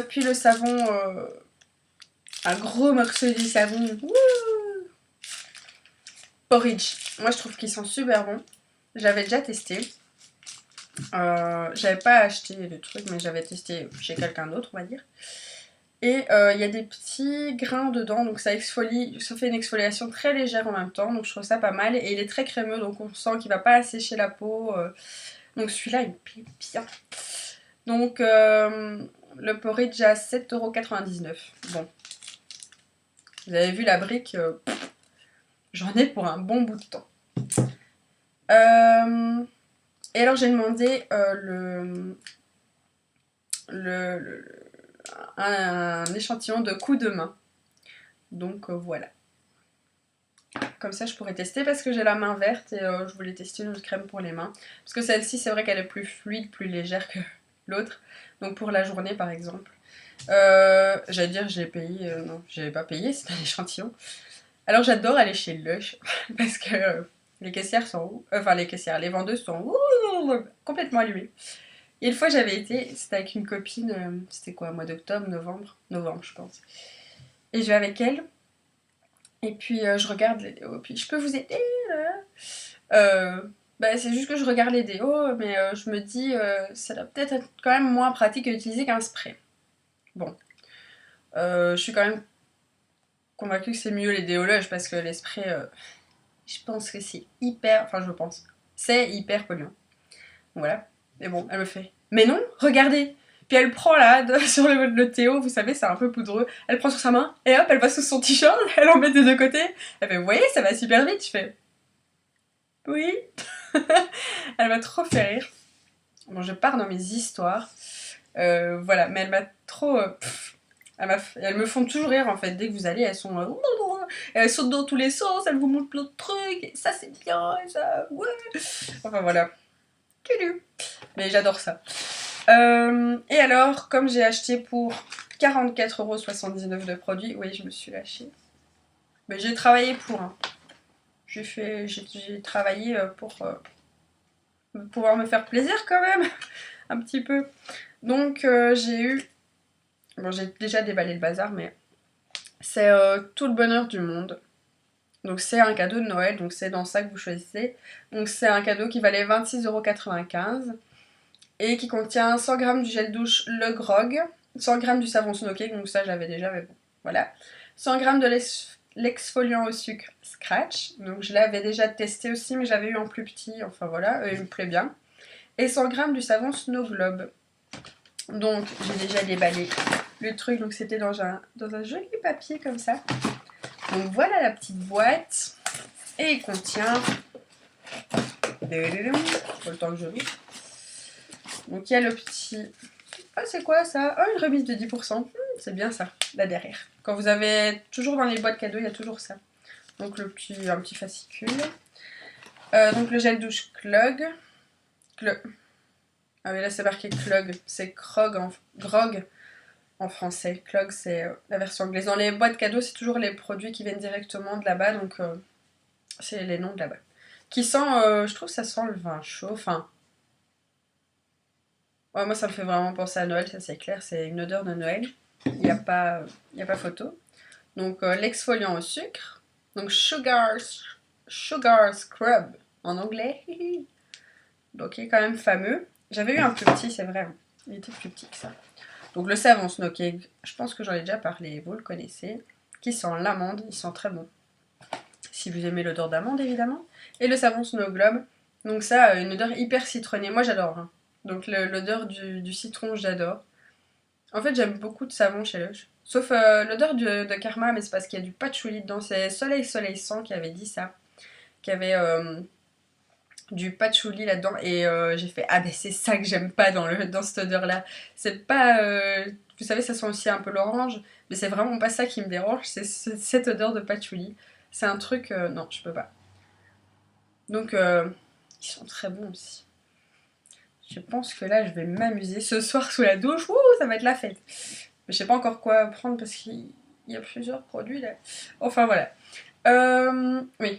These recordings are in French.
Puis le savon, un gros morceau du savon. Wouh, Porridge. Moi je trouve qu'ils sont super bons. J'avais déjà testé. J'avais pas acheté le truc, mais j'avais testé chez quelqu'un d'autre, on va dire. Et il y a des petits grains dedans, donc ça exfolie, ça fait une exfoliation très légère en même temps, donc je trouve ça pas mal. Et il est très crémeux, donc on sent qu'il va pas assécher la peau. Donc celui-là, il me plaît bien. Donc le porridge à 7,99 €. Bon, vous avez vu la brique, j'en ai pour un bon bout de temps. Et alors j'ai demandé un échantillon de coups de main. Donc voilà. Comme ça je pourrais tester parce que j'ai la main verte et je voulais tester une autre crème pour les mains. Parce que celle-ci c'est vrai qu'elle est plus fluide, plus légère que l'autre. Donc pour la journée par exemple. J'allais dire j'ai payé, non j'avais pas payé, c'est un échantillon. Alors j'adore aller chez Lush parce que les caissières sont enfin les caissières, les vendeuses sont complètement allumées. Et une fois j'avais été, c'était avec une copine, c'était quoi, mois d'octobre, novembre je pense. Et je vais avec elle. Et puis je regarde les déos, puis je peux vous aider bah, c'est juste que je regarde les déos, mais je me dis ça doit peut-être être quand même moins pratique à utiliser qu'un spray. Bon, je suis quand même convaincue que c'est mieux les déologes parce que les sprays, je pense que c'est hyper, enfin je pense, c'est hyper polluant. Voilà. Et bon, elle me fait, mais non, regardez. Puis elle prend là, sur le Théo, vous savez, c'est un peu poudreux. Elle prend sur sa main, et hop, elle passe sous son t-shirt, elle en met des deux côtés. Elle fait, vous voyez, ça va super vite. Je fais, oui. Elle m'a trop fait rire. Bon, je pars dans mes histoires. Voilà, mais elle m'a trop. Elles me font toujours rire en fait. Dès que vous allez, elles sont. Elles sautent dans tous les sens, elles vous montrent plein de trucs. Et ça, c'est bien, et ça. Ouais. Enfin voilà. Mais j'adore ça. Et alors, comme j'ai acheté pour 44,79 € de produits, oui, je me suis lâchée. Mais j'ai travaillé pour. Hein. J'ai travaillé pour pouvoir me faire plaisir quand même, un petit peu. Donc j'ai eu. Bon, j'ai déjà déballé le bazar, mais c'est tout le bonheur du monde. Donc c'est un cadeau de Noël, donc c'est dans ça que vous choisissez. Donc c'est un cadeau qui valait 26,95 € et qui contient 100 g du gel douche Le Grog, 100 g du savon Snow Cake, donc ça j'avais déjà, mais bon, voilà. 100 g de l'exfoliant au sucre Scratch, donc je l'avais déjà testé aussi, mais j'avais eu en plus petit, enfin voilà, il me plaît bien. Et 100 g du savon Snow Globe. Donc j'ai déjà déballé le truc, donc c'était dans un joli papier comme ça. Donc voilà la petite boîte. Et il contient. Faut le temps que je l'ouvre. Donc il y a le petit. Ah, c'est quoi ça? Oh, une remise de 10%. C'est bien ça, là derrière. Quand vous avez toujours dans les boîtes cadeaux, il y a toujours ça. Donc un petit fascicule. Donc le gel douche Clog. Ah oui, là c'est marqué Clog. C'est Grog en français. Clog, c'est la version anglaise. Dans les boîtes cadeaux, c'est toujours les produits qui viennent directement de là-bas. Donc c'est les noms de là-bas. Qui sent, je trouve que ça sent le vin chaud. Enfin, ouais, moi ça me fait vraiment penser à Noël, ça c'est clair. C'est une odeur de Noël. Il n'y a pas photo. Donc l'exfoliant au sucre. Donc Sugar Scrub en anglais. Donc il est quand même fameux. J'avais eu un plus petit, c'est vrai. Hein. Il était plus petit que ça. Donc le savon Snow Cake, je pense que j'en ai déjà parlé, vous le connaissez. Qui sent l'amande, il sent très bon. Si vous aimez l'odeur d'amande évidemment. Et le savon Snow Globe. Donc ça, une odeur hyper citronnée. Moi j'adore. Hein. Donc l'odeur du citron, j'adore. En fait, j'aime beaucoup de savon chez Lush. Sauf l'odeur de Karma, mais c'est parce qu'il y a du patchouli dedans. C'est Soleil 100 qui avait dit ça. Qui avait du patchouli là-dedans. Et j'ai fait, ah ben c'est ça que j'aime pas dans cette odeur-là. C'est pas... vous savez, ça sent aussi un peu l'orange. Mais c'est vraiment pas ça qui me dérange. C'est cette odeur de patchouli. C'est un truc... non, je peux pas. Donc, ils sont très bons aussi. Je pense que là, je vais m'amuser ce soir sous la douche. Ouh, ça va être la fête. Mais je sais pas encore quoi prendre parce qu'il y a plusieurs produits là. Enfin voilà. Oui.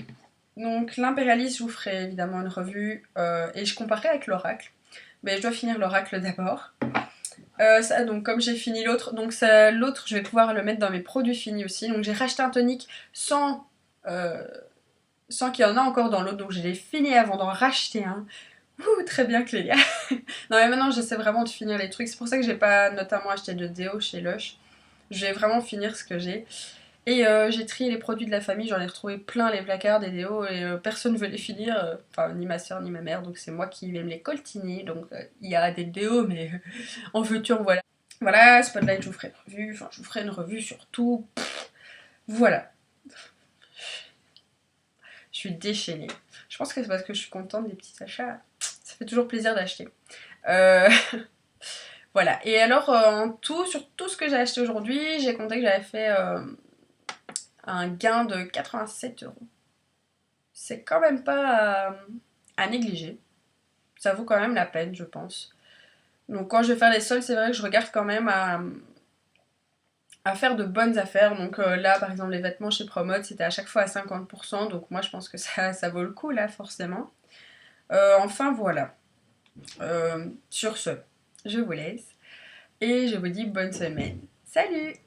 Donc l'impérialiste, je vous ferai évidemment une revue et je comparerai avec l'oracle. Mais je dois finir l'oracle d'abord. Donc comme j'ai fini l'autre, l'autre je vais pouvoir le mettre dans mes produits finis aussi. Donc j'ai racheté un tonique euh, sans qu'il y en a encore dans l'autre, donc je l'ai fini avant d'en racheter un. Ouh, très bien Clélia. Non mais maintenant j'essaie vraiment de finir les trucs, c'est pour ça que j'ai pas notamment acheté de déo chez Lush. Je vais vraiment finir ce que j'ai. Et j'ai trié les produits de la famille, j'en ai retrouvé plein les placards des déos et personne ne veut les finir, enfin ni ma soeur ni ma mère, donc c'est moi qui vais me les coltiner. Donc il y a des déos mais en veux-tu en voilà. Voilà, Spotlight je vous ferai une revue, enfin je vous ferai une revue sur tout. Voilà, je suis déchaînée. Je pense que c'est parce que je suis contente des petits achats, ça fait toujours plaisir d'acheter. Euh, voilà, et alors en tout, sur tout ce que j'ai acheté aujourd'hui, j'ai compté que j'avais fait un gain de 87 €. C'est quand même pas à négliger. Ça vaut quand même la peine, je pense. Donc quand je vais faire les soldes, c'est vrai que je regarde quand même à faire de bonnes affaires. Donc là, par exemple, les vêtements chez Promode, c'était à chaque fois à 50%. Donc moi, je pense que ça vaut le coup, là, forcément. Enfin, voilà. Sur ce, je vous laisse. Et je vous dis bonne semaine. Salut!